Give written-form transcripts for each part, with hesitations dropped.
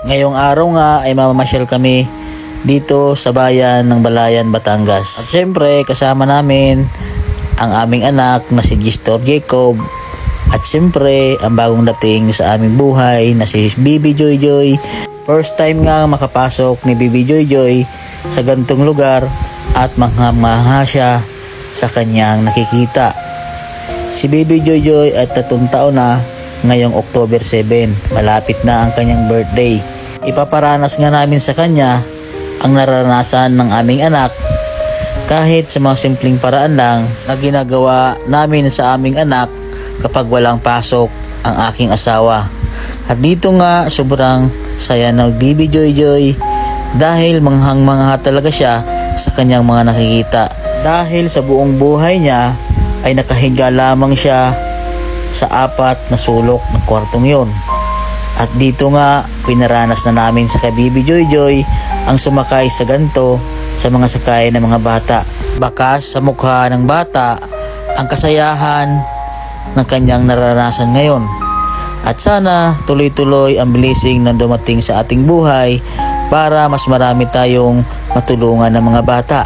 Ngayong araw nga ay mamamasyal kami dito sa bayan ng Balayan, Batangas. At syempre kasama namin ang aming anak na si Gistor Jacob. At syempre ang bagong dating sa aming buhay na si Bibi Joy Joy. First time nga makapasok ni Bibi Joy Joy sa gantong lugar at mangha siya sa kanyang nakikita. Si Bibi Joy Joy at 3 taon na ngayong October 7. Malapit na ang kanyang birthday. Ipaparanas nga namin sa kanya ang naranasan ng aming anak kahit sa mga simpleng paraan lang na ginagawa namin sa aming anak kapag walang pasok ang aking asawa. At dito nga sobrang saya ng Bibi Joy Joy dahil manghang-mangha talaga siya sa kanyang mga nakikita. Dahil sa buong buhay niya ay nakahiga lamang siya sa 4 na sulok ng kwartong yon. At dito nga pinaranas na namin sa kay Bibi Joy Joy ang sumakay sa ganto sa mga sakay ng mga bata. Bakas sa mukha ng bata ang kasayahan ng kanyang naranasan ngayon. At sana tuloy-tuloy ang blessing na dumating sa ating buhay para mas marami tayong matulungan ng mga bata.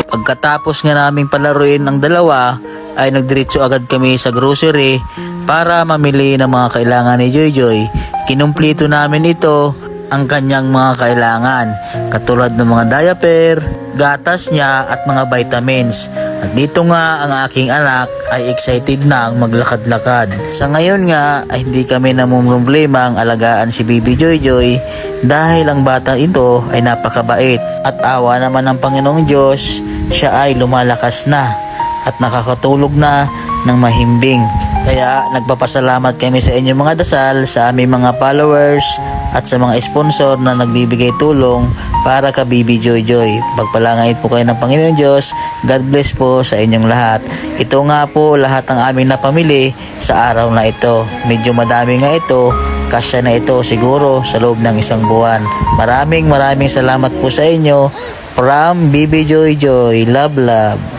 Pagkatapos nga naming palaruin ang dalawa ay nagdiretso agad kami sa grocery para mamili ng mga kailangan ni Joy Joy. Kinumpleto namin ito ang kanyang mga kailangan katulad ng mga diaper, gatas niya at mga vitamins. At dito nga ang aking anak ay excited na ang maglakad-lakad. Sa ngayon nga ay hindi kami namumroblema ang alagaan si Bibi Joy Joy dahil ang bata ito ay napakabait. At awa naman ng Panginoong Diyos, siya ay lumalakas na at nakakatulog na ng mahimbing. Kaya nagpapasalamat kami sa inyong mga dasal, sa aming mga followers at sa mga sponsor na nagbibigay tulong para ka Bibi Joy Joy. Pagpalangin po kayo ng Panginoon Diyos. God bless po sa inyong lahat. Ito nga po lahat ng aming napamili sa araw na ito. Medyo madami nga ito. Kasya na ito siguro sa loob ng 1 buwan. Maraming salamat po sa inyo. From Bibi Joy Joy. Love, love.